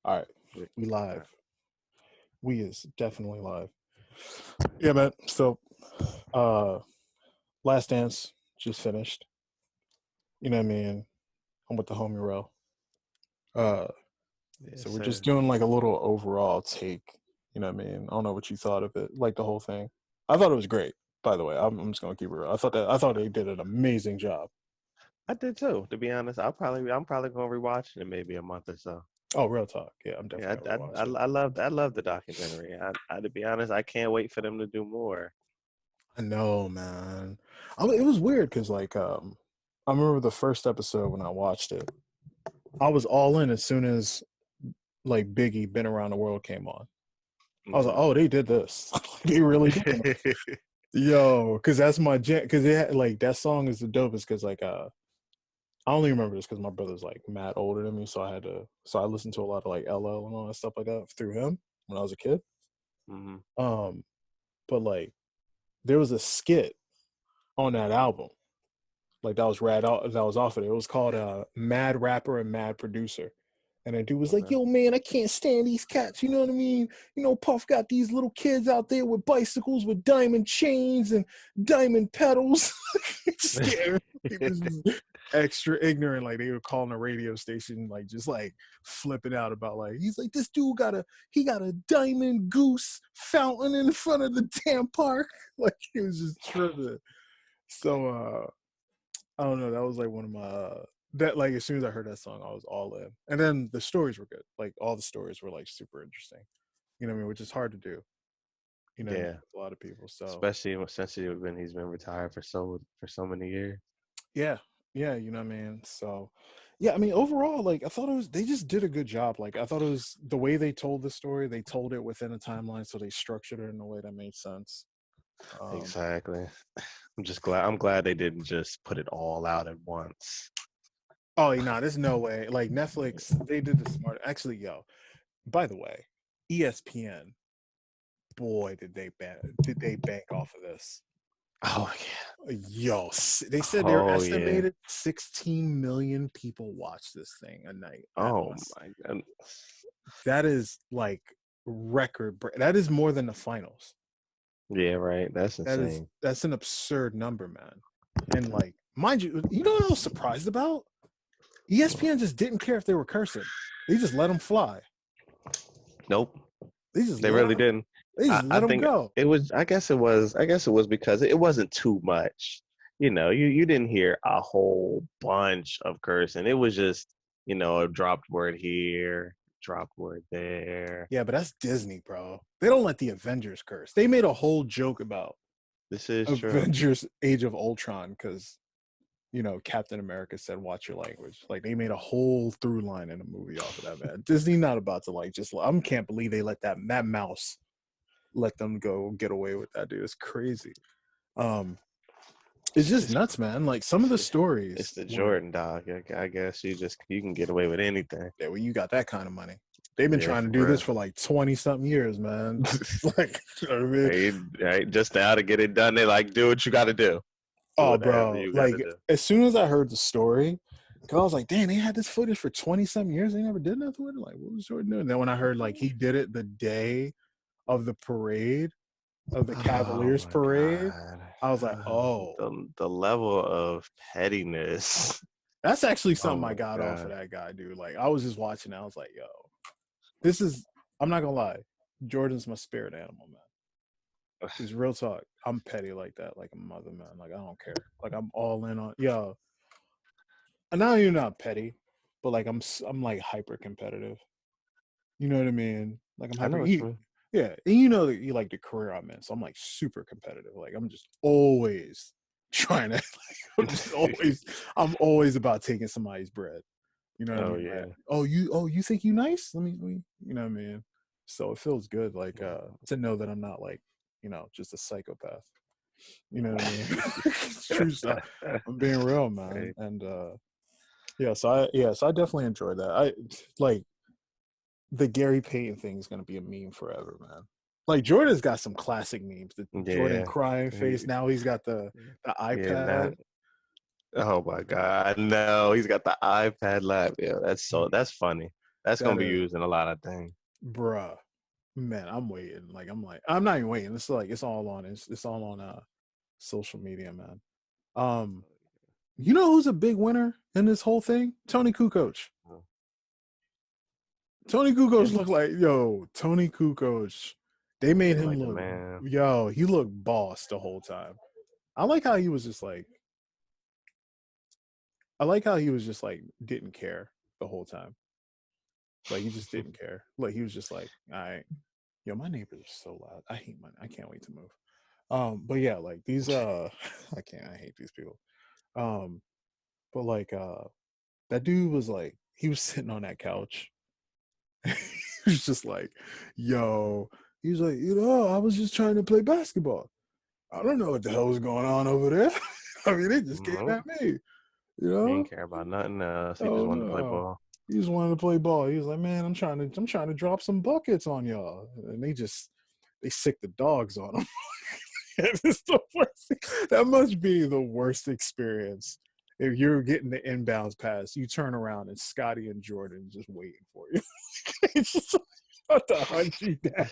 All right, we live. We is definitely live. Yeah, man. So, uh, Last Dance just finished. You know what I mean? I'm with the homie Ro. Uh, Yes, so we're just sir. doing like a little overall take. You know what I mean? I don't know what you thought of it, like the whole thing. I thought it was great. By the way, I'm just gonna keep it real. I thought they did an amazing job. I did too. To be honest, I'm probably gonna rewatch it in maybe a month or so. Oh, real talk. Yeah, I'm Yeah, definitely gonna rewatch it. I love the documentary. To be honest, I can't wait for them to do more. I know, man. It was weird because I remember the first episode when I watched it. I was all in as soon as like Biggie "Been Around the World" came on. I was like, Hmm. oh, they did this. They really did this. Yo, because that's my jam. Because it had, like that song is the dopest. Because I only remember this because my brother's like mad older than me, so I listened to a lot of like LL and all that stuff like that through him when I was a kid. Hmm. Um, but like there was a skit on that album like that was that was off of it. It was called Mad Rapper and Mad Producer. And that dude was like, Okay. yo, man, I can't stand these cats. You know what I mean? You know, Puff got these little kids out there with bicycles with diamond chains and diamond pedals. Scared. He was just extra ignorant. Like they were calling a radio station, like just like flipping out about like, he's like, this dude he got a diamond goose fountain in front of the damn park. Like he was just tripping. So I don't know. That was like one of my that like as soon as I heard that song, I was all in. And then the stories were good. Like all the stories were like super interesting. You know what I mean? Which is hard to do. You know what I mean? Yeah, With a lot of people. So since he's been retired for so many years. yeah, yeah. You know what I mean? So yeah, I mean overall, like I thought it was they just did a good job. Like I thought it was the way they told the story. They told it within a timeline, so they structured it in a way that made sense. Um, Exactly. I'm glad they didn't just put it all out at once. oh, nah, there's no way. Like Netflix, they did the smart. Actually, yo, by the way, ESPN boy, did they bank off of this? Oh yeah. Yo, they said their Oh yeah. estimated 16 million people watch this thing a night. Oh my god. That is like that is more than the finals. Yeah, right. That's insane. That's an absurd number, man. And like, mind you, you know what I was surprised about? ESPN just didn't care if they were cursing. They just let them fly. Nope. They just They let really them. didn't. They just I let them think go. it was. I guess it was because it wasn't too much. You know, you didn't hear a whole bunch of cursing. It was just, a dropped word here, dropped word there. Yeah, but that's Disney, bro. They don't let the Avengers curse. They made a whole joke about This is true. Avengers Age of Ultron because, Captain America said, watch your language. Like, they made a whole through line in a movie off of that, man. Disney not about to, like, just, I can't believe they let that mouse let them go get away with that, dude. It's crazy. It's just It's nuts, man. Like, some of the it's stories the were, Jordan dog. I guess you can get away with anything. yeah, well, you got that kind of money. They've been Yeah, trying to for do this real. for like 20 something years, man. Like, you know what I mean? Right, just now to get it done, they like do what you got to do. Do Oh, whatever bro. you got Like, to do. as soon as I heard the story, cause I was like, damn, they had this footage for 20 something years. They never did nothing with it. Like, what was Jordan doing? And then when I heard like he did it the day of the parade, of the Oh Cavaliers my parade, god. I was like, oh, The level of pettiness. that's actually Oh something I my got off of god. that guy, dude. Like, I was just watching. I was like, yo, this is, I'm not gonna lie. Jordan's my spirit animal, man. Just real talk. I'm petty like that, like a mother, man. Like, I don't care. Like, I'm all in on, yo. And now you're not petty, but like I'm like hyper competitive. You know what I mean? Like I'm I hyper. know what you mean. Yeah, and you know that you like the career I'm in, so I'm like super competitive. Like I'm just always trying to. I'm always about taking somebody's bread. You know what I Oh mean? Like, yeah. you think you nice? Let me, you know what I mean? So it feels good, like to know that I'm not like, just a psychopath. You know what I mean? It's true stuff. I'm being real, man, Right. and so I definitely enjoyed that. I like the Gary Payton thing is gonna be a meme forever, man. Like Jordan's got some classic memes. The Jordan Yeah. crying face. He- Now he's got the yeah, now iPad. oh my god. No, he's got the iPad lab. Yeah, that's funny. That's That gonna be used in a lot of things. bruh, man, I'm waiting. I'm not even waiting. It's like it's all on social media, man. Um, you know who's a big winner in this whole thing? Tony Kukoc. Oh, Tony Kukoc yeah, looked like Tony Kukoc. They made looking him like the look man. he looked boss the whole time. I like how he was just like I like how he was just like didn't care the whole time. Like he just didn't care. Like he was just like, all right, my neighbors are so loud. I can't wait to move. But yeah, like these I hate these people. Um, but like that dude was like he was sitting on that couch. He was just like, yo, he was like, I was just trying to play basketball. I don't know what the hell was going on over there. I mean, they just came Nope. at me, He didn't care about nothing else. He just Oh wanted to play no. ball. He just wanted to play ball. He was like, man, I'm trying to drop some buckets on y'all. And they sick the dogs on him. It's the worst. That must be the worst experience. If you're getting the inbounds pass, you turn around and Scottie and Jordan just waiting for you. It's just about to hunt you down.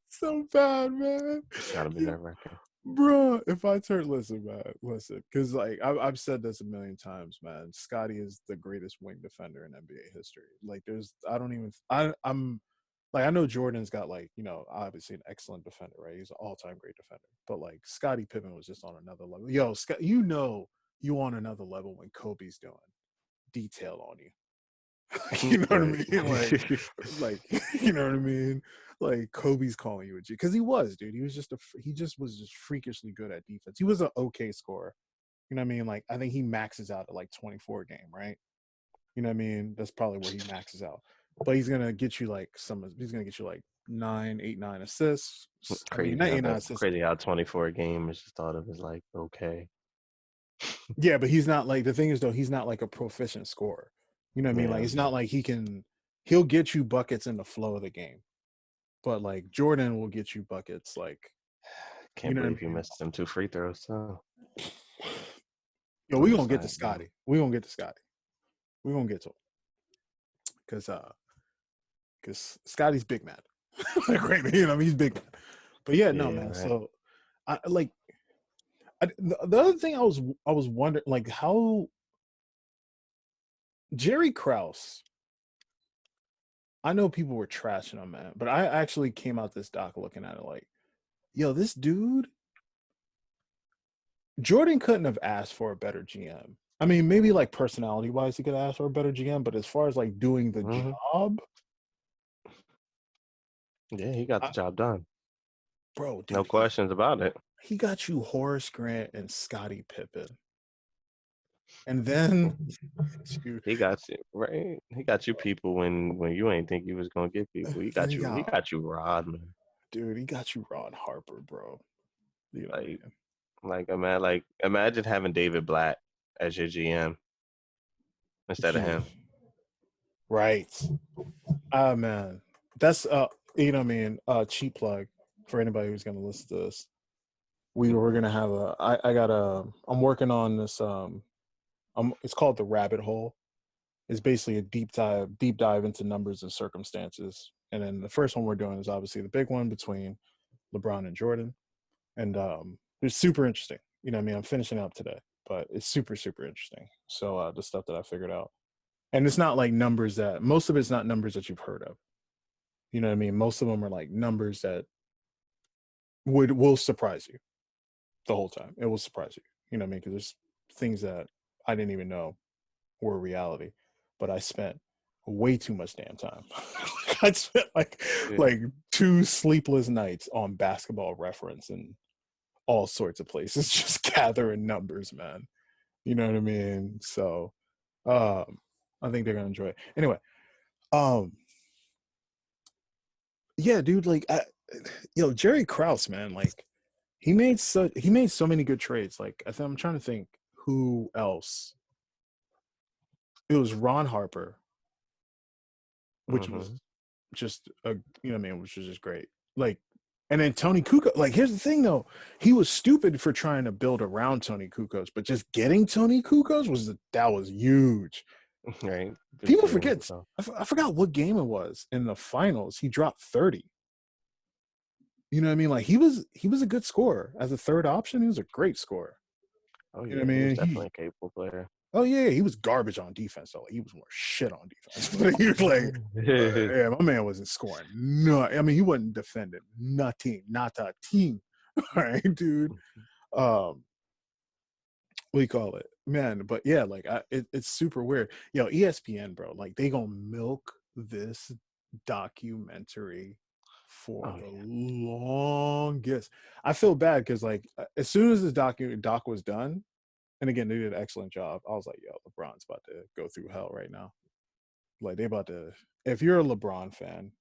So bad, man. Gotta be nerve wracking. Bro, if I turn, listen, man, listen, because like I've said this a million times, man. Scottie is the greatest wing defender in NBA history. Like, I'm like, I know Jordan's got like, obviously an excellent defender, right? He's an all-time great defender, but like Scottie Pippen was just on another level. Yo, Scott, you on another level when Kobe's doing detail on you. You know what I Right. mean? Like, you know what I mean? Like Kobe's calling you a G because he was, dude. He just was just freakishly good at defense. He was an okay scorer. You know what I mean? Like I think he maxes out at like 24 a game, right? You know what I mean? That's probably where he maxes out. But he's gonna get you like he's gonna get you like 9 assists. I mean, not 8 9 assists. Crazy how 24 a game is just thought of as like okay. Yeah, but he's not like the thing is though, he's not like a proficient scorer. You know what I mean? Like Yeah. it's not like he'll get you buckets in the flow of the game. But like Jordan will get you buckets, like you Can't know what believe I you mean. missed them 2 free throws too. Yo, I'm we just gonna get to like, Scotty. We gonna get to Scotty. We gonna get to him because Scotty's big man. Like, right, he's big man. But yeah, no yeah, man. right. So I like the other thing I was wondering like how Jerry Krause. I know people were trashing him, man, but I actually came out this doc looking at it like, yo, this dude Jordan couldn't have asked for a better GM. I mean, maybe like personality wise, he could ask for a better GM, but as far as like doing the Mm-hmm. job, Yeah, he got the I, job done. bro, No dude, questions about it. he got you Horace Grant and Scottie Pippen, and then dude, He got you right. He got you people when you ain't think you was gonna get people. He and got you. He got you Rodman. he got you Ron Harper, bro. You know what I Like mean? imagine having David Blatt as your GM instead of him. Right. Ah, man, that's you know what I mean. Cheap plug for anybody who's gonna listen to this. We're gonna have I'm working on this it's called the rabbit hole. It's basically a deep dive into numbers and circumstances. And then the first one we're doing is obviously the big one between LeBron and Jordan. And it's super interesting. You know what I mean? I'm finishing up today, but it's super, super interesting. So the stuff that I figured out. And it's not like most of it's not numbers that you've heard of. You know what I mean? Most of them are like numbers that will surprise you the whole time. It will surprise you. You know what I mean? Because there's things that I didn't even know were reality, but I spent way too much damn time. I spent Yeah. like 2 sleepless nights on Basketball Reference and all sorts of places, just gathering numbers, man. You know what I mean? So, I think they're gonna enjoy it. Anyway, um, yeah, dude, like, Jerry Krause, man, like, he made so many good trades. Like, I'm trying to think who else. It was Ron Harper, which was Mm-hmm. just which was just great. Like, and then Tony Kukoc. Like, here's the thing though, he was stupid for trying to build around Tony Kukoc, but just getting Tony Kukoc that was huge. Right. People 15 years forget. ago. I forgot what game it was in the finals. He dropped 30. You know what I mean? Like he was a good scorer as a third option. He was a great scorer. Oh You know what yeah, I he was mean? definitely a capable player. Oh yeah, he was garbage on defense though. Like, he was more shit on defense. But he was like, yeah, my man wasn't scoring. No, I mean he wasn't defending nothing, not a team. All right, dude. Um, what do you call it, man? But yeah, like it's super weird. Yo, ESPN, bro, like they gonna milk this documentary for Oh the yeah. longest. I feel bad because like as soon as this doc was done, and again they did an excellent job. I was like, yo, LeBron's about to go through hell right now. Like they about to. If you're a LeBron fan,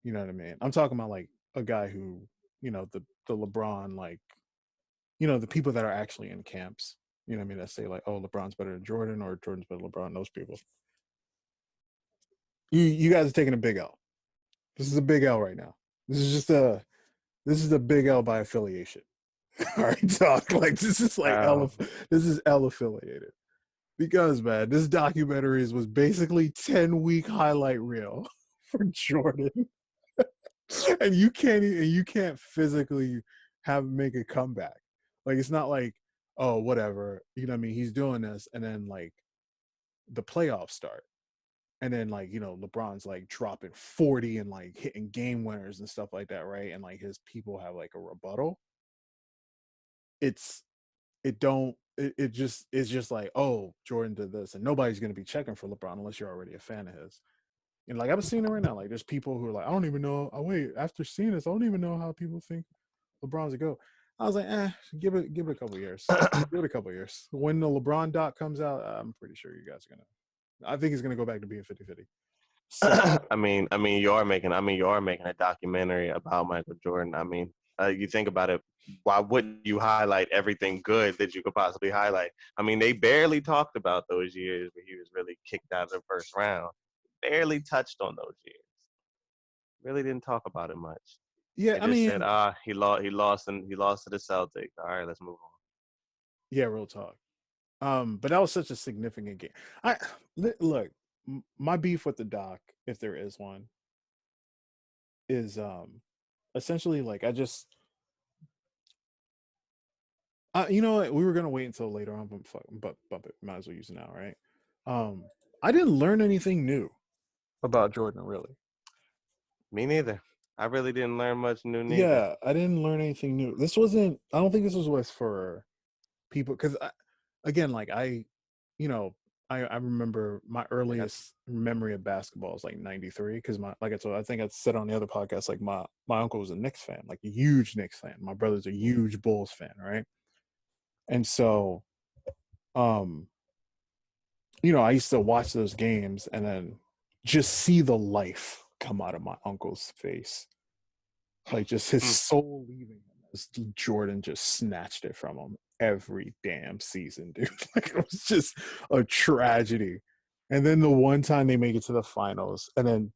you know what I mean. I'm talking about like a guy who, the LeBron like the people that are actually in camps, you know what I mean, that say like, oh, LeBron's better than Jordan or Jordan's better than LeBron, those people. You guys are taking a big L. This is a big L right now. This is a big L by affiliation. All right, talk like this is like Wow. this is L affiliated. Because man, this documentary was basically 10-week highlight reel for Jordan. And you can't physically have make a comeback. Like it's not like, oh, whatever, you know what I mean, he's doing this and then like the playoffs start and then like LeBron's like dropping 40 and like hitting game winners and stuff like that, right? And like his people have like a rebuttal. It's it don't it, it just it's just like, oh, Jordan did this, and nobody's going to be checking for LeBron unless you're already a fan of his. And like I'm seeing it right now, like there's people who are like, I don't even know. Oh wait, after seeing this, I don't even know how people think LeBron's a go. I was like, give it a couple years. Give it a couple years. When the LeBron doc comes out, I'm pretty sure you guys are gonna. I think he's gonna go back to being 50-50. Sad. You are making a documentary about Michael Jordan. I mean, you think about it. Why wouldn't you highlight everything good that you could possibly highlight? I mean, they barely talked about those years where he was really kicked out of the first round. Barely touched on those years. Really didn't talk about it much. Yeah, They I just said, mean, he lost to the Celtics. All right, let's move yeah, real talk. But that was such a significant game. I look, my beef with the doc, if there is one, is essentially like you know what, we were gonna wait until later on, but fuck, but bump it. Might as well use it now, right? Um, I didn't learn anything new about Jordan, really. on. Me neither. I really didn't learn much new neither. Yeah, I didn't learn anything new. This wasn't. I don't think this was for people because, again, like you know, I remember my Like earliest memory of basketball is like '93 because like I told, I think I said on the other podcast, like my uncle was a Knicks fan, like a huge Knicks fan. My brother's a huge Bulls fan, right? And so, um, I used to watch those games and then just see the life come out of my uncle's face, like just his mm, soul leaving him as Jordan just snatched it from him every damn season, dude. Like it was just a tragedy. And then the one time they make it to the finals, and then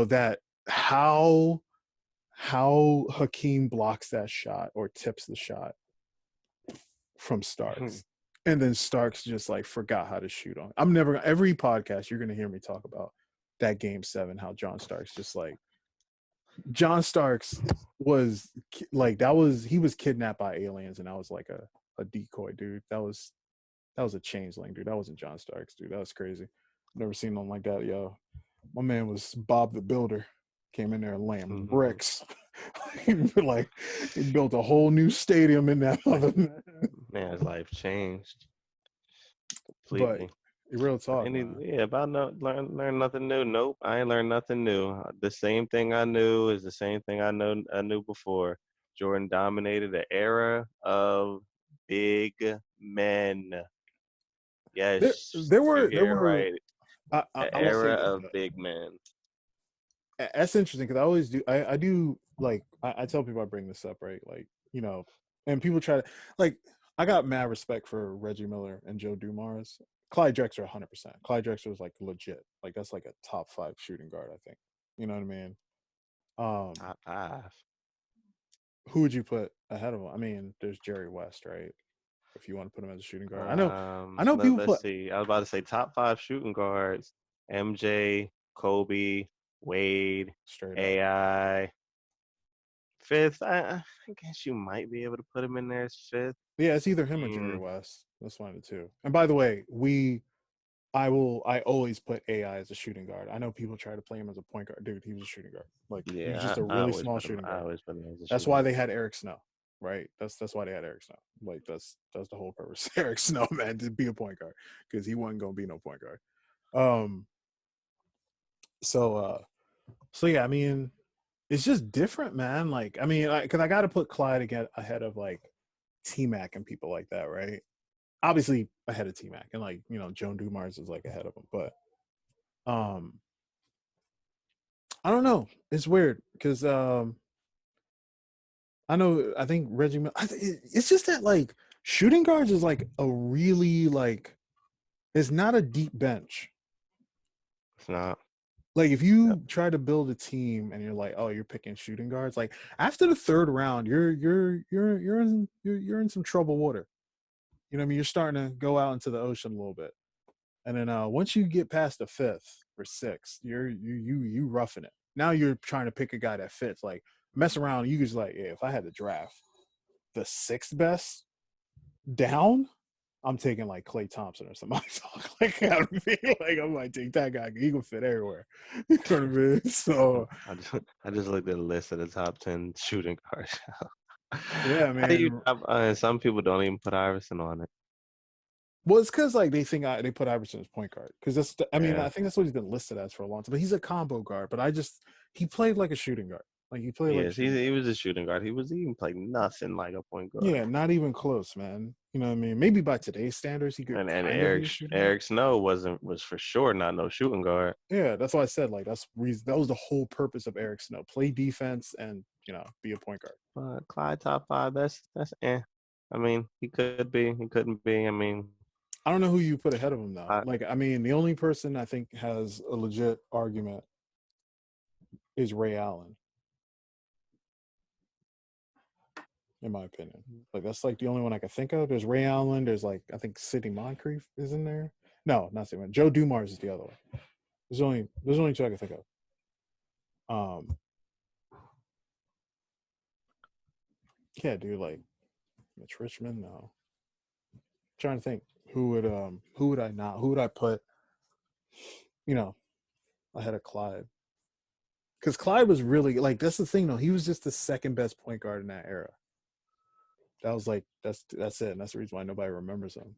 that how Hakeem blocks that shot or tips the shot from Starks. And then Starks just like forgot how to shoot on. I'm never every podcast you're gonna hear me talk about that game 7, how John Starks just like John Starks was like he was kidnapped by aliens and that was like a decoy, dude. That was a changeling, dude. That wasn't John Starks, dude. That was crazy. Never seen nothing like that, yo. My man was Bob the Builder. Came in there laying mm, bricks. Like he built a whole new stadium in that other man. Man's life changed But completely. real talk, Any man. yeah, about no learn nothing new. Nope, I ain't learned nothing new. The same thing I knew is the same thing I knew before. Jordan dominated the era of big men. There, Yes, there you were, there hear it were. right. I The will era say this, of but big men. that's interesting because I always do. I do like I tell people I bring this up, right? Like and people try to like. I got mad respect for Reggie Miller and Joe Dumars. Clyde Drexler, 100%. Clyde Drexler was like legit. Like that's like a top 5 shooting guard, I think. You know what I mean? Um, Top five. who would you put ahead of him? I mean, there's Jerry West, right? if you want to put him as a shooting guard. I know people Let's put see. I was about to say top 5 shooting guards: MJ, Kobe, Wade, straight up. AI. Fifth, I guess you might be able to put him in there as fifth. Yeah, it's either him or Jerry Mm, West. That's one of the two. And by the way, I always put AI as a shooting guard. I know people try to play him as a point guard. Dude, he was a shooting guard. Like he's just yeah, a really small shooting I guard. always put him as a That's shooting why guard. they had Eric Snow, right? That's why they had Eric Snow. Like that's the whole purpose. Eric Snow, man, to be a point guard because he wasn't gonna be no point guard. Um, so so yeah, I mean, it's just different, man. Like, I mean, because I got to put Clyde again ahead of like T Mac and people like that, right? Obviously ahead of T Mac, and like Joe Dumars is like ahead of him, but um, I don't know. It's weird because I think Reggie. It's just that like shooting guards is like a really like it's not a deep bench. It's not. Like if Yep. you try to build a team and you're like, oh, you're picking shooting guards. Like after the third round, you're in some trouble water. You know what I mean? You're starting to go out into the ocean a little bit. And then once you get past the fifth or sixth, you roughing it. Now you're trying to pick a guy that fits. Like mess around, you just like, yeah, if I had to draft the sixth best down, I'm taking like Klay Thompson or somebody. Like, I mean, like I'm like take that guy. He can fit everywhere. You know what I mean? So I just looked at a list of the top 10 shooting guards. yeah, How do you? man. Some people don't even put Iverson on it. Well, it's because like they think they put Iverson as point guard because I mean Yeah. I think that's what he's been listed as for a long time. But he's a combo guard. But he played like a shooting guard. Like he played like a Yes, shooting he guard. was a shooting guard. He even played nothing like a point guard. Yeah, not even close, man. You know what I mean? Maybe by today's standards, he could And kind of be a shooting guard. Eric Snow was for sure not no shooting guard. Yeah, that's why I said like that was the whole purpose of Eric Snow: play defense and be a point guard. But Clyde top 5, that's eh. I mean, he could be, he couldn't be. I mean, I don't know who you put ahead of him though. I, Like, I mean, the only person I think has a legit argument is Ray Allen, in my opinion. Like, that's like the only one I can think of. There's Ray Allen. There's like I think Sidney Moncrief is in there. No, not Sidney. Joe Dumars is the other one. There's only two I can think of. Yeah, dude, like Mitch Richmond. No, I'm trying to think who would I not who would I put you know ahead of Clyde. Because Clyde was really like that's the thing though. He was just the second best point guard in that era. That was like that's it, and that's the reason why nobody remembers him.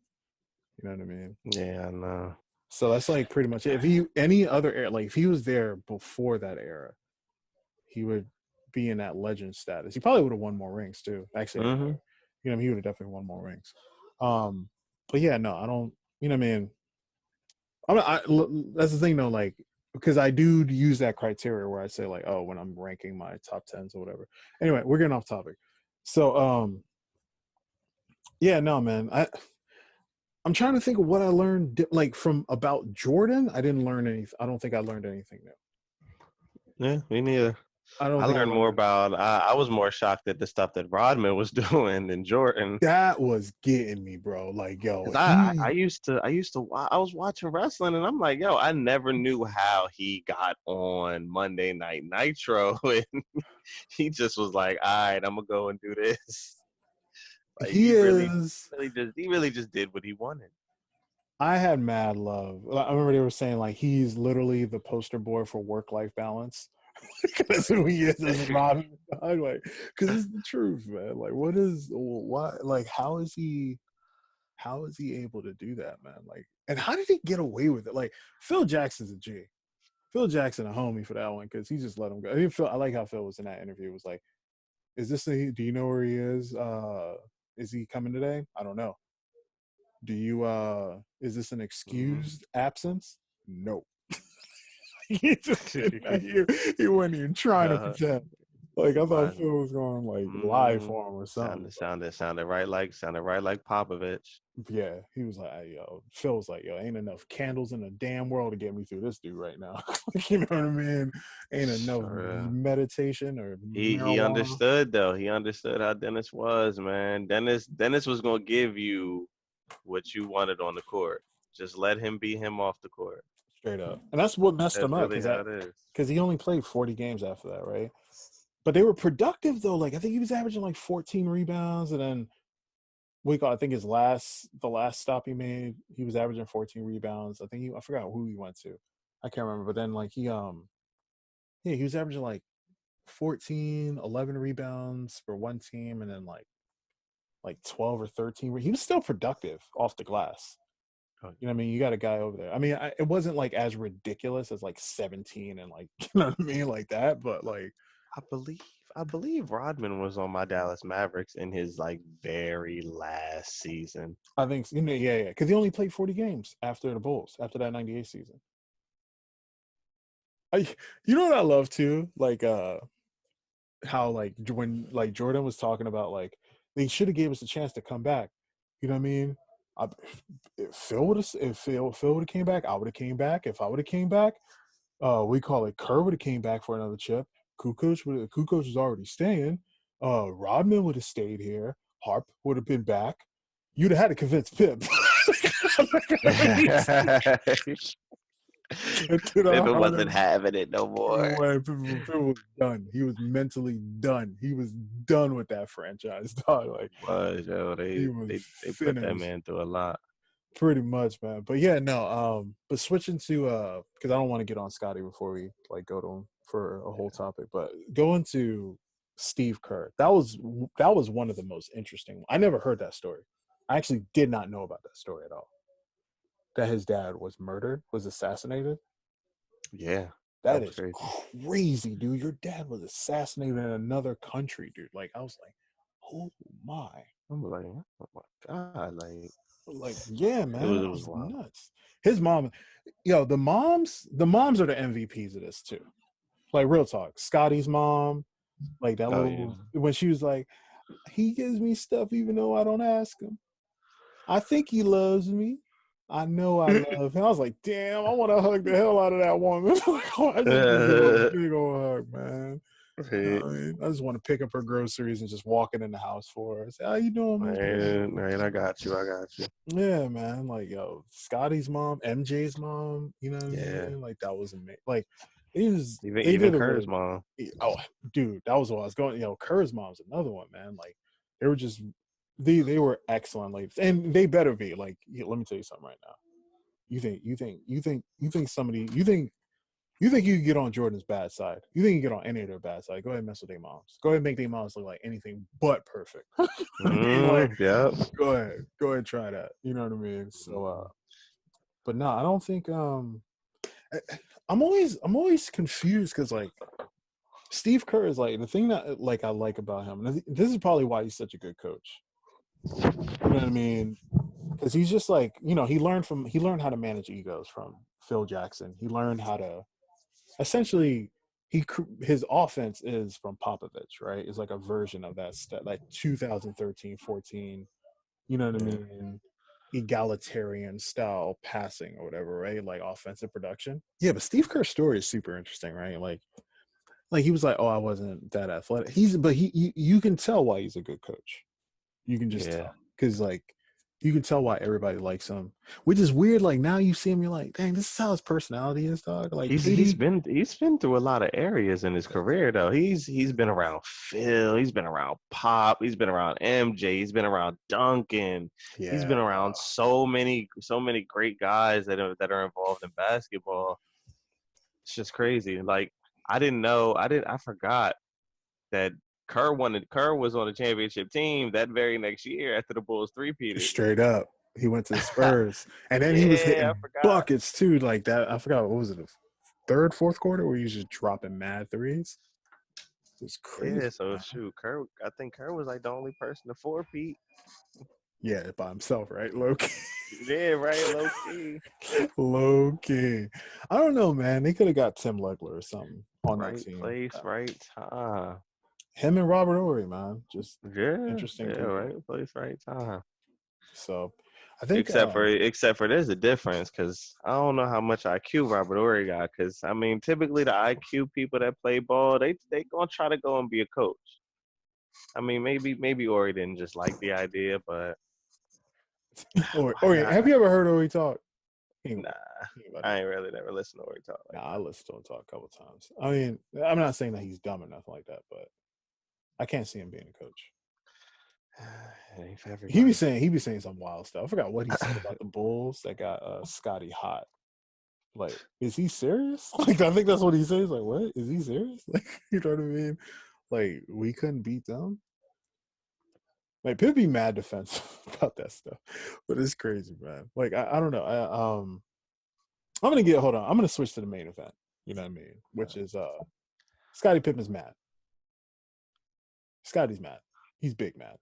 You know what I mean? yeah, I know. So that's like pretty much it. If he any other era, like if he was there before that era, he would be in that legend status. He probably would have won more rings too. Actually, Mm-hmm. he would have definitely won more rings. But yeah, no, I don't. You know what I mean? That's the thing though, like because I do use that criteria where I say like, oh, when I'm ranking my top tens or whatever. Anyway, we're getting off topic. So yeah, no, man. I'm trying to think of what I learned like from about Jordan. I didn't learn anything. I don't think I learned anything new. Yeah, me neither. I don't I think I learned more learned. about. I was more shocked at the stuff that Rodman was doing than Jordan. That was getting me, bro. Like, yo, Cause he I was watching wrestling and I'm like, yo, I never knew how he got on Monday Night Nitro, and he just was like, all right, I'm gonna go and do this. Like he is. he really just did what he wanted. I had mad love. I remember they were saying like he's literally the poster boy for work-life balance. That's who he is as Robin. I'm like, because it's the truth, man. Like, why? Like, how is he able to do that, man? Like, and how did he get away with it? Like, Phil Jackson's a G. Phil Jackson a homie for that one because he just let him go. I like how Phil was in that interview. It was like, do you know where he is he coming today? I don't know. Do you is this an excused absence? No. He just did not, he wasn't even trying to uh, pretend. Like I thought Remind, Phil was going like lie mm, for him or something. sounded right like Popovich. Yeah, he was like, hey, yo, Phil was like, yo, ain't enough candles in the damn world to get me through this dude right now. You know what I mean? Ain't enough Sure. meditation or He marijuana. understood though. He understood how Dennis was, man. Dennis was gonna give you what you wanted on the court. Just let him be him off the court. Straight up. And that's what messed him That's up really how it is. because he only played 40 games after that, right? But they were productive though. Like I think he was averaging like 14 rebounds, and then I think the last stop he made, he was averaging 14 rebounds. I forgot who he went to. I can't remember. But then like yeah, he was averaging like 14, 11 rebounds for one team, and then like 12 or 13. He was still productive off the glass. Oh, You know what I mean? You got a guy over there. I mean, it wasn't like as ridiculous as like 17 and like, you know what I mean? Like that, but like, I believe I believe Rodman was on my Dallas Mavericks in his like very last season. I think, you know, yeah. Because he only played 40 games after the Bulls, after that 98 season. You know what I love too? Like, how like when like Jordan was talking about like they should have gave us a chance to come back. You know what I mean? I, if Phil would have came back, I would have came back. If I would have came back, we call it Kerr would have came back for another chip. Kukoc was already staying. Rodman would have stayed here. Harp would have been back. You'd have had to convince Pip. Pippen wasn't having it no more. Pip was done. He was mentally done. He was done with that franchise, dog. Like Was yo, he was they put that finished. man through a lot. Pretty much, man. But yeah, no. But switching to because I don't want to get on Scotty before we like go to him for a whole topic. But going to Steve Kerr, that was one of the most interesting. I never heard that story. I actually did not know about that story at all. That his dad was murdered, was assassinated. Yeah, that That was is crazy. crazy, dude. Your dad was assassinated in another country, dude. Like I was like, oh my. I'm like, oh my god, like Like, yeah, man, it that was was wild. nuts. His mom, yo, the moms are the MVPs of this too. Like real talk. Scotty's mom, like that Oh yeah. little when she was like, he gives me stuff even though I don't ask him. I think he loves me. I know I love him. I was like, damn, I want to hug the hell out of that woman. I just want to give her a big old hug, man. You know Right, what I mean? I just want to pick up her groceries and just walk it in the house for her. Say, how you doing, Miss Kerr? man, I got you. I got you. Yeah, man. Like, yo, Scotty's mom, MJ's mom, you know what I Yeah, mean? Like, that was amazing. Like, they even did a Kerr's really, mom. oh, dude, that was what I was going, Kerr's mom's another one, man. Like, they were just, they were excellent ladies. And they better be. Like, let me tell you something right now. You think you can get on Jordan's bad side. You think you can get on any of their bad side. Go ahead and mess with their moms. Go ahead and make their moms look like anything but perfect. I mean, like, Yep. go ahead, try that. You know what I mean? So, but no, I don't think. I'm always confused because like Steve Kerr is like the thing that like I like about him, and this is probably why he's such a good coach. You know what I mean? Because he's just like he learned how to manage egos from Phil Jackson. He learned how to essentially his offense is from Popovich, right? It's like a version of that stuff, like 2013-14. You know what I Yeah. mean? Egalitarian style passing or whatever, right? Like offensive production. Yeah, but Steve Kerr's story is super interesting, right? Like he was like, "Oh, I wasn't that athletic." You can tell why he's a good coach. You can just Yeah. tell because like you can tell why everybody likes him, which is weird. Like now you see him, you're like, "Dang, this is how his personality is, dog." Like KD, He's been through a lot of areas in his career though. He's been around Phil, he's been around Pop, he's been around MJ, he's been around Duncan. He's yeah, been around so many great guys that are involved in basketball. It's just crazy. Like I forgot that Kerr was on the championship team that very next year after the Bulls three-peated. straight up. He went to the Spurs, and then he was Yeah, I hitting forgot. buckets too, like that. I forgot what was it, the third, fourth quarter, where he was just dropping mad threes. It was Yeah, crazy, so man. shoot, I think Kerr was like the only person to four-peat. Yeah, by himself, right? Low key. Yeah, right, low key. Low key. I don't know, man. They could have got Tim Legler or something on that Right team. place, right time. Him and Robert Ory, man, just Yeah, interesting yeah, people. right place, right time. So, I think Except for there's a difference because I don't know how much IQ Robert Ory got. Because I mean, typically the IQ people that play ball, they gonna try to go and be a coach. I mean, maybe Ori didn't just like the idea, but why Ori, have not? you ever heard Ori talk? Nah, He ain't about I that. ain't really never listened to Ori talk like Nah, I listened to him talk a couple times. I mean, I'm not saying that he's dumb or nothing like that, but I can't see him being a coach. that. It ain't for He everybody. be saying some wild stuff. I forgot what he said about the Bulls that got Scotty hot. Like, is he serious? Like, I think that's what he says. Like, what? Is he serious? Like, you know what I mean? Like, we couldn't beat them. Like, people be mad defensive about that stuff, but it's crazy, man. Like, I don't know. I'm gonna get. Hold on. I'm gonna switch to the main event. You know what I mean? Which is Scottie Pippen's mad. Scotty's mad. He's big mad.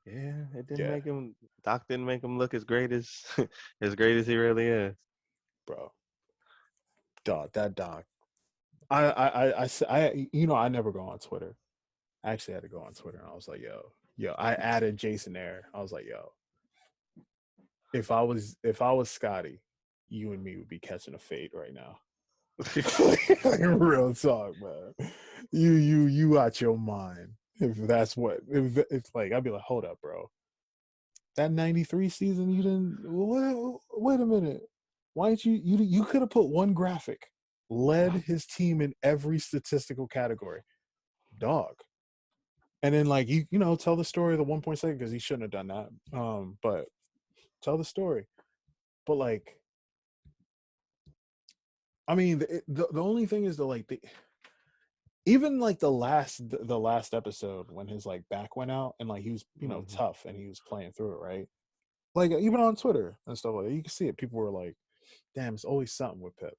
Yeah, it didn't Yeah, make him. Doc didn't make him look as great as as great as he really is. bro. Dog. That dog. I never go on Twitter. I actually had to go on Twitter and I was like, yo, I added Jason there. I was like, yo, if I was Scotty, you and me would be catching a fade right now. Like, real talk, man. You out your mind. If that's what if it's like, I'd be like, hold up, bro. That '93 season, you didn't. Wait a minute. Why didn't you could have put one graphic, led his team in every statistical category, dog. And then like tell the story of the 1.2 because he shouldn't have done that. But tell the story. But like, I mean, the only thing is even like the last episode when his like back went out and like he was Mhm. tough and he was playing through it, right? Like even on Twitter and stuff like that, you can see it. People were like, "Damn, it's always something with Pip."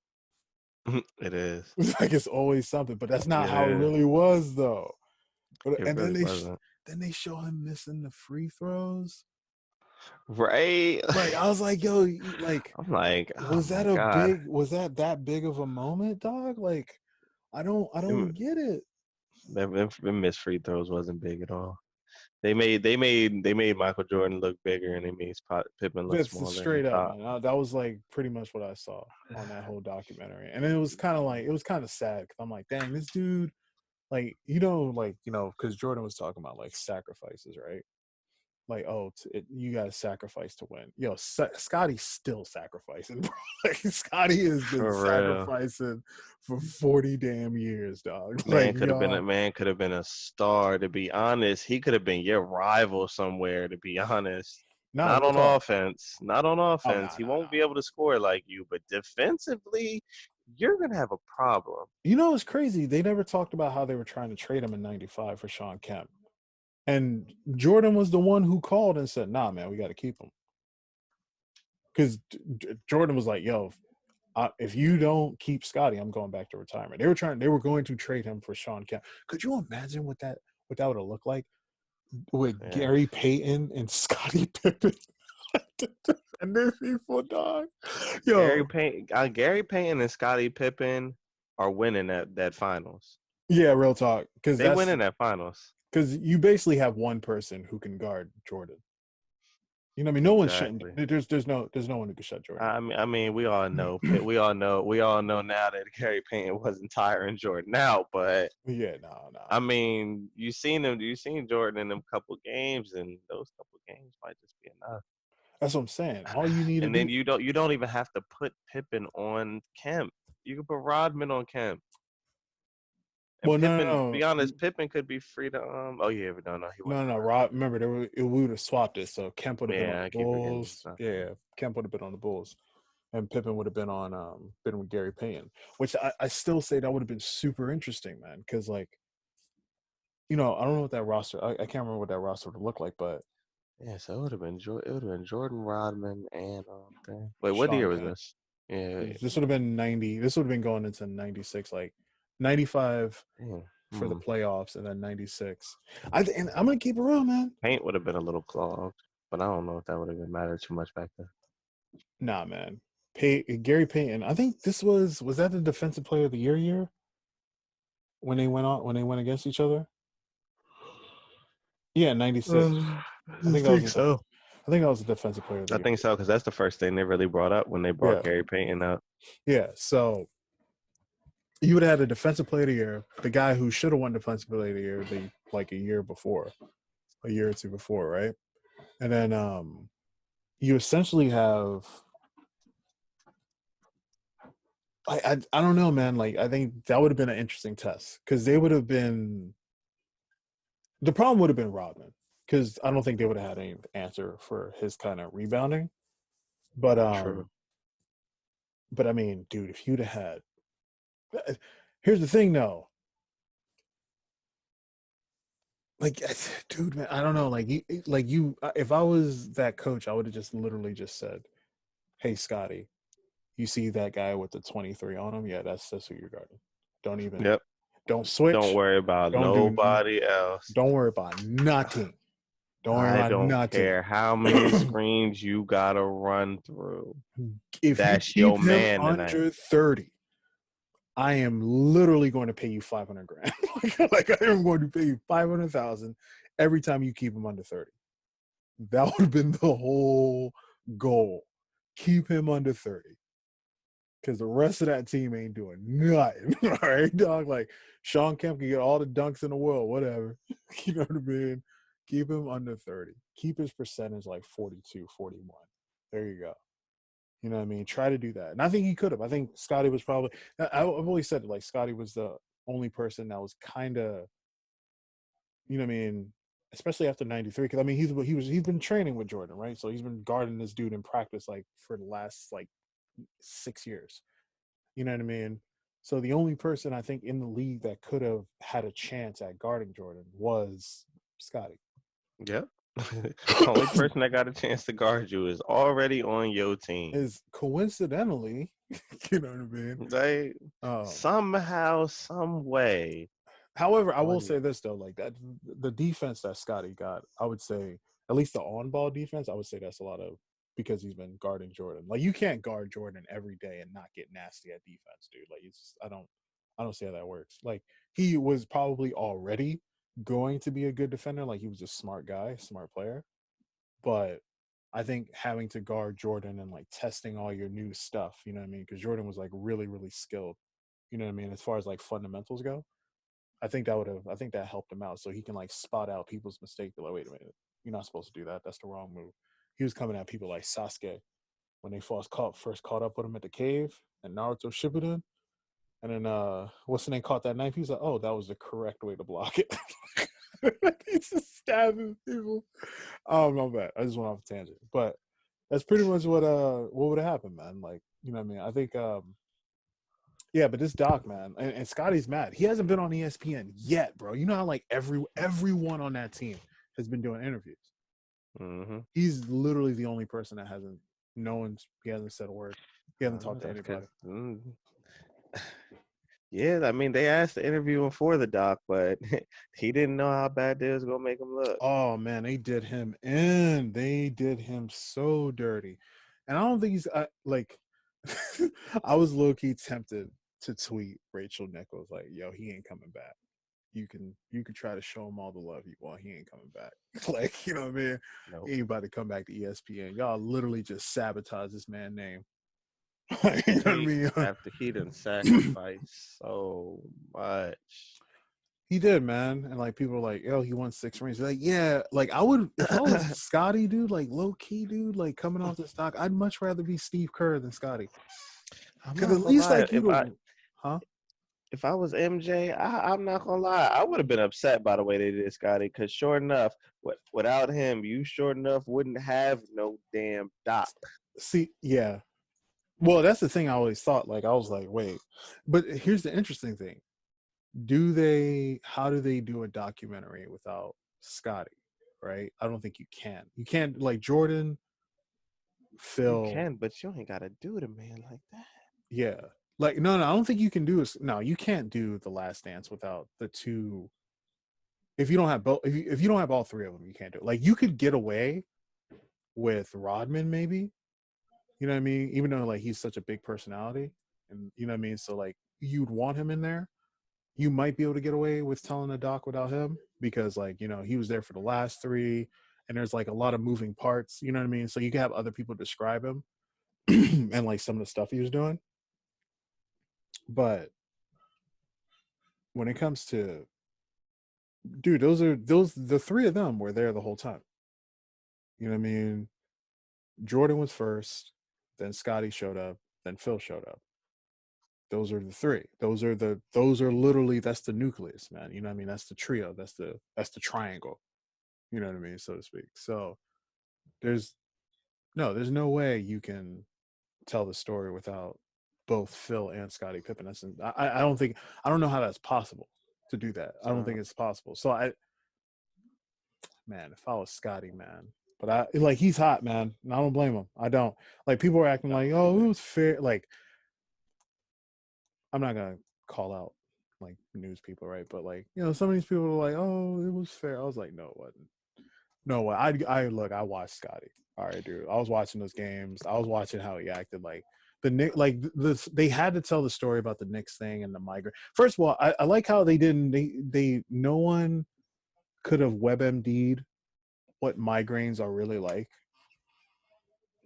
It is. It's like it's always something, but that's not It how it is. really was though. But It and then really wasn't. then they show him missing the free throws. Right? Like I was like, yo, like I'm like, oh was my that a God. big was that big of a moment, dog? Like I don't Them, get it. them missed free throws wasn't big at all. They made Michael Jordan look bigger and they made Pippen look That's smaller in the straight up, top. man. That was like pretty much what I saw on that whole documentary, and it was kind of like it was kind of sad because I'm like, dang, this dude, like because Jordan was talking about like sacrifices, right? Like, oh, you got to sacrifice to win. Yo, Scotty's still sacrificing, bro. Like, Scotty has been For real. sacrificing for 40 damn years, dog. Like, Man could have been a y'all, man could have been a star, to be honest. He could have been your rival somewhere, to be honest. nah, Not real on talk. offense. Not on Oh, offense. nah, He nah, won't be nah. able to score like you, but defensively, you're gonna have a problem. It's crazy. They never talked about how they were trying to trade him in '95 for Sean Kemp. And Jordan was the one who called and said, nah, man, we got to keep him. Because Jordan was like, yo, if you don't keep Scotty, I'm going back to retirement. They were going to trade him for Sean Kemp. Could you imagine what that would have looked like with Yeah. Gary Payton and Scottie Pippen and their people, dog? Yo, Gary Payton and Scottie Pippen are winning that finals. yeah, real talk. Because They winning that finals. you basically have one person who can guard Jordan. You know what I mean? No one's shutting. Exactly. There's no one who can shut Jordan down. I mean, we all know now that Gary Payton wasn't tiring Jordan out, but Yeah, no, no. I mean, you seen Jordan in them couple games, and those couple games might just be enough. That's what I'm saying. All you need to And then do. you don't even have to put Pippen on Kemp. You can put Rodman on Kemp. And Well, no, Pippen, to no, be no. honest, Pippen could be free to oh yeah, but no, he No, wasn't no, hurt. Rob. Remember, we would have swapped it. So Kemp would have been on Yeah, the I keep forgetting this Bulls. stuff. Yeah, Kemp would have been on the Bulls, and Pippen would have been with Gary Payton. Which I still say that would have been super interesting, man. Because like I don't know what that roster. I can't remember what that roster would look like, but Yeah, so it would have been Jordan Rodman and thing. Wait, what Sean year was Kemp. this? Yeah, This would have been 90. This would have been going into 96, like 95 yeah. for the playoffs, and then 96. And I'm gonna keep it real, man. Paint would have been a little clogged, but I don't know if that would have been mattered too much back then. Nah, man. Gary Payton. I think this was that the defensive player of the year when they went against each other. Yeah, 96. I I think that was think the so. I think that was the defensive player of the I year. think so because that's the first thing they really brought up when they brought Yeah, Gary Payton up. yeah. So you would have had a defensive player of the year, the guy who should have won defensive player of the year like a year before, a year or two before, right? And then you essentially have I don't know, man. Like I think that would have been an interesting test because they would have been the problem would have been Rodman because I don't think they would have had any answer for his kind of rebounding. But True. but I mean, dude, if you'd have had, here's the thing, though. Like, dude, man, I don't know. Like you, if I was that coach, I would have just literally just said, "Hey, Scotty, you see that guy with the 23 on him? Yeah, that's who you're guarding. Don't even, Yep. don't Don't switch. worry about Don't do, nobody else. don't worry about nothing. Don't worry I about don't nothing. care how many screens you gotta run through. If you That's your keep him man tonight. under 30, I am literally going to pay you 500 grand. Like I am going to pay you 500,000 every time you keep him under 30. That would have been the whole goal. Keep him under 30. Because the rest of that team ain't doing nothing. All right, dog. Like Sean Kemp can get all the dunks in the world, whatever. You know what I mean? Keep him under 30. Keep his percentage like 42, 41. There you go. You know what I mean? Try to do that. And I think he could have. I think Scotty was probably, I've always said it, like Scotty was the only person that was kind of, you know what I mean? Especially after 93. Cause I mean, he's been training with Jordan, right? So he's been guarding this dude in practice like for the last like 6 years. You know what I mean? So the only person I think in the league that could have had a chance at guarding Jordan was Scotty. Yep. Only person that got a chance to guard you is already on your team. Is coincidentally, you know what I mean? Like Um, somehow, some way. However, I will On say this though, like that the defense that Scotty got, I would say at least the on-ball defense, I would say that's a lot of because he's been guarding Jordan. Like you can't guard Jordan every day and not get nasty at defense, dude. Like it's just, I don't see how that works. Like he was probably already going to be a good defender. Like he was a smart guy, smart player. But I think having to guard Jordan and like testing all your new stuff, you know what I mean? Because Jordan was like really, really skilled, you know what I mean, as far as like fundamentals go. I think that helped him out so he can like spot out people's mistakes. Like, wait a minute, you're not supposed to do that. That's the wrong move. He was coming at people like Sasuke when they first caught up with him at the cave and Naruto Shippuden. And then what's the name caught that knife? He was like, oh, that was the correct way to block it. He's just stabbing people. Oh my bad. I just went off a tangent. But that's pretty much what would have happened, man. Like, you know what I mean? I think yeah, but this doc, man, and Scotty's mad. He hasn't been on ESPN yet, bro. You know how like everyone on that team has been doing interviews. mm-hmm. He's literally the only person that hasn't. He hasn't said a word. He hasn't talked to That's because anybody. yeah, I mean they asked to interview him for the doc, but he didn't know how bad they was gonna make him look. Oh man, they did him in. They did him so dirty, and I don't think he's like. I was low key tempted to tweet Rachel Nichols like, "Yo, he ain't coming back. You can try to show him all the love you want. He ain't coming back. Like, you know what I mean? No, He ain't about to come back to ESPN. Y'all literally just sabotage this man's name. You know what after he done I mean? sacrificed so much. He did, man. And like people are like, "Yo, he won 6 rings." Like, yeah, like I would if I was Scotty, dude, like low key, dude, like coming off the stock, I'd much rather be Steve Kerr than Scotty. I'm Because at not gonna least lie. like you don't, huh? If I was MJ, I'm not gonna lie, I would have been upset by the way they did Scotty. Because sure enough, without him, you sure enough wouldn't have no damn doc. See, yeah. Well, that's the thing I always thought. Like I was like, wait. But here's the interesting thing. How do they do a documentary without Scotty? Right? I don't think you can. You can't like Jordan, You Phil, can, but you ain't gotta do the man like that. yeah. Like no, I don't think you can do this. No, you can't do the last dance without the two. If you don't have both if you don't have all three of them, you can't do it. Like you could get away with Rodman maybe. You know what I mean? Even though like he's such a big personality and you know what I mean? So like you'd want him in there. You might be able to get away with telling the doc without him because like he was there for the last three, and there's like a lot of moving parts. You know what I mean? So you can have other people describe him and like some of the stuff he was doing, but when it comes to dude, those the three of them were there the whole time. You know what I mean? Jordan was first, then Scottie showed up, then Phil showed up. Those are the three. Those are literally that's the nucleus, man. You know what I mean? That's the trio. That's the triangle. You know what I mean, so to speak. So there's there's no way you can tell the story without both Phil and Scottie Pippen. I don't think I don't know how that's possible to do that. I don't think it's possible. So man, if I was Scottie, man. But I like he's hot, man. And I don't blame him. I don't. Like people are acting like, oh, it was fair. Like I'm not gonna call out like news people, right? But like, some of these people are like, oh, it was fair. I was like, no, it wasn't. No way. I look, I watched Scottie. All right, dude. I was watching those games. I was watching how he acted. Like the Nick, like they had to tell the story about the Knicks thing and the migraine. First of all, I like how they didn't. They no one could have WebMD'd what migraines are really like.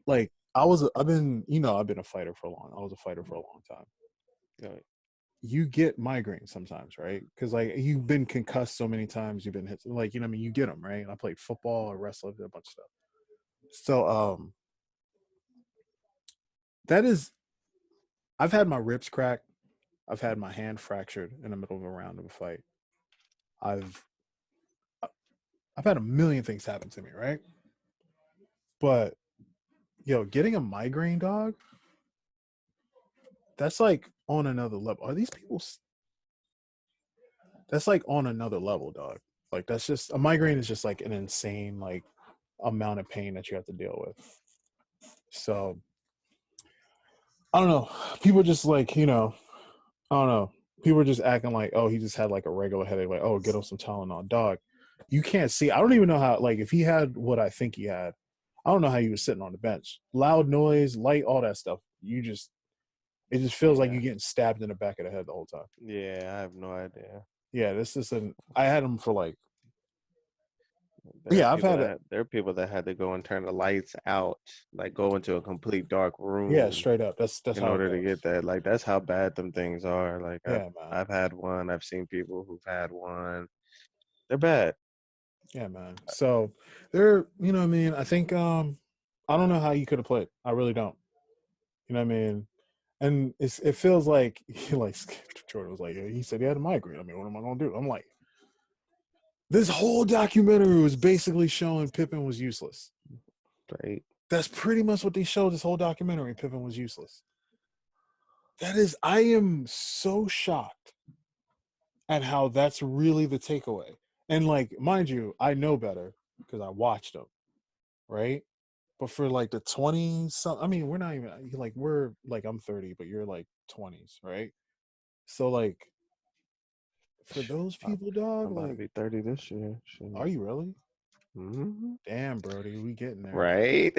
Like I've been a fighter for a long. I was a fighter for a long time. Right. You get migraines sometimes, right? Because like you've been concussed so many times, you've been hit. Like I mean, you get them, right? I played football, I wrestled, did a bunch of stuff. So that is, I've had my ribs cracked. I've had my hand fractured in the middle of a round of a fight. I've I've had a million things happen to me, right? But getting a migraine, dog, that's like on another level. Are these people? That's like on another level, dog. Like that's just a migraine is just like an insane like amount of pain that you have to deal with. So I don't know. People just like I don't know. People are just acting like, oh, he just had like a regular headache. Like, oh, get him some Tylenol, dog. You can't see. I don't even know how. Like, if he had what I think he had, I don't know how he was sitting on the bench. Loud noise, light, all that stuff. It just feels like Yeah. you're getting stabbed in the back of the head the whole time. Yeah, I have no idea. Yeah, this is I had him for like. There are Yeah, I've people had that it. there are people that had to go and turn the lights out, like go into a complete dark Yeah, room straight up. That's in how it order to get goes. that. Like that's how bad them things are. Like Yeah, man. I've had one. I've seen people who've had one. They're bad. Yeah, man. So they're, what I mean. I think I don't know how you could have played. I really don't. You know what I mean? And it feels like like Jordan was like, yeah, he said he had a migraine. I mean, what am I gonna do? I'm like, this whole documentary was basically showing Pippen was useless. Right. That's pretty much what they showed this whole documentary. Pippen was useless. I am so shocked at how that's really the takeaway. And like, mind you, I know better because I watched them, right? But for like the 20s, I mean, we're not even like we're like I'm 30, but you're like 20s, right? So like for those I'm, people, dog, I'm about to like, be 30 this year. are Shit. you really? Hmm. Damn, Brody, we getting there. Right.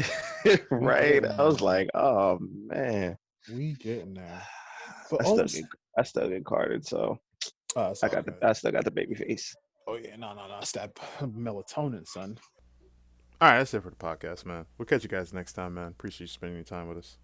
We Right. getting I there, was man. like, oh man. We getting there. But I all still this, get I still get carded, so it's all good. I still got the baby face. Oh yeah, no, it's that melatonin, son. All right, that's it for the podcast, man. We'll catch you guys next time, man. Appreciate you spending your time with us.